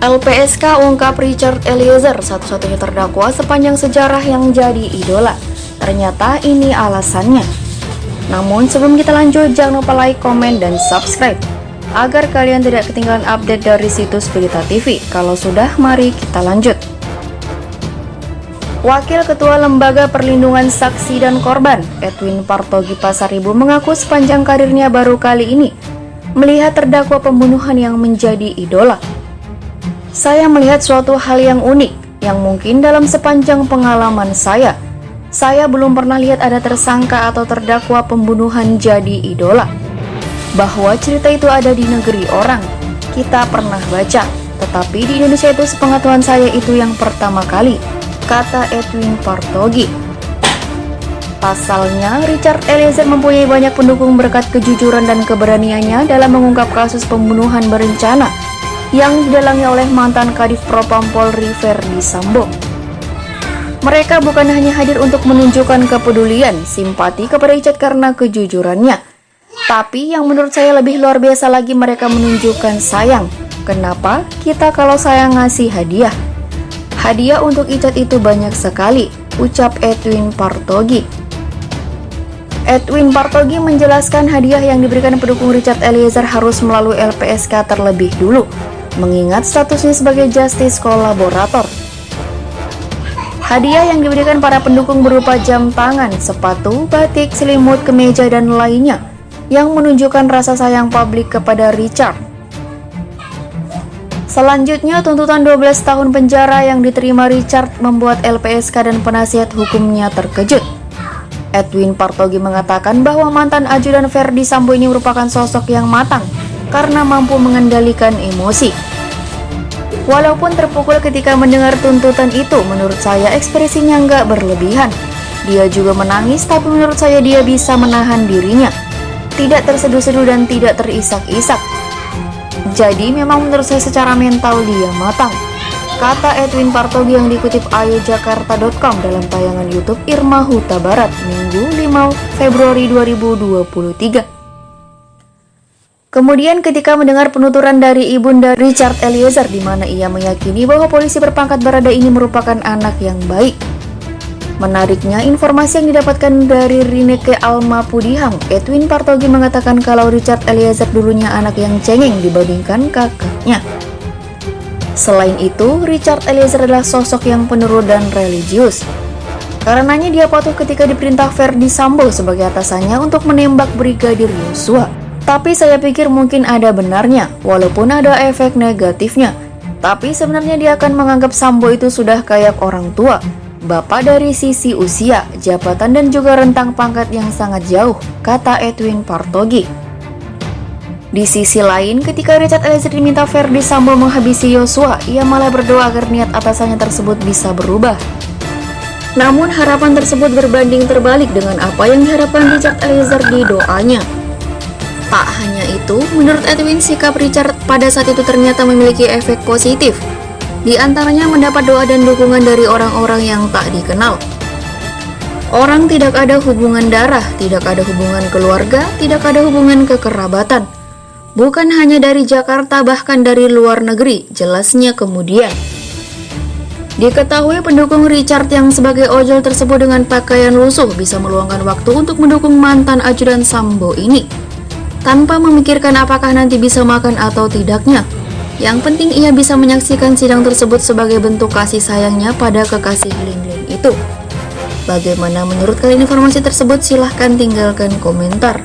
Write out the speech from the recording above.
LPSK ungkap Richard Eliezer satu-satunya terdakwa sepanjang sejarah yang jadi idola. Ternyata ini alasannya. Namun sebelum kita lanjut, jangan lupa like, komen, dan subscribe agar kalian tidak ketinggalan update dari situs Berita TV. Kalau sudah, mari kita lanjut. Wakil Ketua Lembaga Perlindungan Saksi dan Korban, Edwin Partogi Pasaribu, mengaku sepanjang karirnya baru kali ini melihat terdakwa pembunuhan yang menjadi idola. Saya melihat suatu hal yang unik, yang mungkin dalam sepanjang pengalaman saya belum pernah lihat ada tersangka atau terdakwa pembunuhan jadi idola. Bahwa cerita itu ada di negeri orang, kita pernah baca, tetapi di Indonesia itu sepengetahuan saya itu yang pertama kali, kata Edwin Partogi. Pasalnya, Richard Eliezer mempunyai banyak pendukung berkat kejujuran dan keberaniannya dalam mengungkap kasus pembunuhan berencana yang didalangi oleh mantan Kadif Propam Polri Verdi Sambo. Mereka bukan hanya hadir untuk menunjukkan kepedulian, simpati kepada Richard karena kejujurannya, tapi yang menurut saya lebih luar biasa lagi, mereka menunjukkan sayang. Kenapa? Kita kalau sayang ngasih hadiah. Hadiah untuk Richard itu banyak sekali, ucap Edwin Partogi. Edwin Partogi menjelaskan hadiah yang diberikan pendukung Richard Eliezer harus melalui LPSK terlebih dulu, mengingat statusnya sebagai justice kolaborator. Hadiah yang diberikan para pendukung berupa jam tangan, sepatu, batik, selimut, kemeja, dan lainnya yang menunjukkan rasa sayang publik kepada Richard. Selanjutnya, tuntutan 12 tahun penjara yang diterima Richard membuat LPSK dan penasihat hukumnya terkejut. Edwin Partogi mengatakan bahwa mantan ajudan Verdi Sambo ini merupakan sosok yang matang karena mampu mengendalikan emosi. Walaupun terpukul ketika mendengar tuntutan itu, menurut saya ekspresinya nggak berlebihan. Dia juga menangis, tapi menurut saya dia bisa menahan dirinya, tidak terseduh-seduh dan tidak terisak-isak. Jadi memang menurut saya secara mental dia matang, kata Edwin Partogi yang dikutip ayojakarta.com dalam tayangan YouTube Irma Huta Barat, Minggu 5 Februari 2023. Kemudian ketika mendengar penuturan dari ibunda Richard Eliezer di mana ia meyakini bahwa polisi berpangkat Barada ini merupakan anak yang baik. Menariknya, informasi yang didapatkan dari Rineke Alma Pudihang, Edwin Partogi mengatakan kalau Richard Eliezer dulunya anak yang cengeng dibandingkan kakaknya. Selain itu, Richard Eliezer adalah sosok yang penurut dan religius. Karenanya dia patuh ketika diperintah Verdi Sambo sebagai atasannya untuk menembak Brigadir Yosua. Tapi saya pikir mungkin ada benarnya, walaupun ada efek negatifnya. Tapi sebenarnya dia akan menganggap Sambo itu sudah kayak orang tua, bapak dari sisi usia, jabatan, dan juga rentang pangkat yang sangat jauh, kata Edwin Partogi. Di sisi lain, ketika Richard Eliezer diminta Verdi Sambo menghabisi Yosua, ia malah berdoa agar niat atasannya tersebut bisa berubah. Namun harapan tersebut berbanding terbalik dengan apa yang diharapkan Richard Eliezer di doanya. Tak hanya itu, menurut Edwin, sikap Richard pada saat itu ternyata memiliki efek positif. Di antaranya mendapat doa dan dukungan dari orang-orang yang tak dikenal. Orang tidak ada hubungan darah, tidak ada hubungan keluarga, tidak ada hubungan kekerabatan. Bukan hanya dari Jakarta, bahkan dari luar negeri, jelasnya kemudian. Diketahui pendukung Richard yang sebagai ojol tersebut dengan pakaian lusuh bisa meluangkan waktu untuk mendukung mantan ajudan Sambo ini, tanpa memikirkan apakah nanti bisa makan atau tidaknya. Yang penting ia bisa menyaksikan sidang tersebut sebagai bentuk kasih sayangnya pada kekasih Lin itu. Bagaimana menurut kalian informasi tersebut? Silahkan tinggalkan komentar.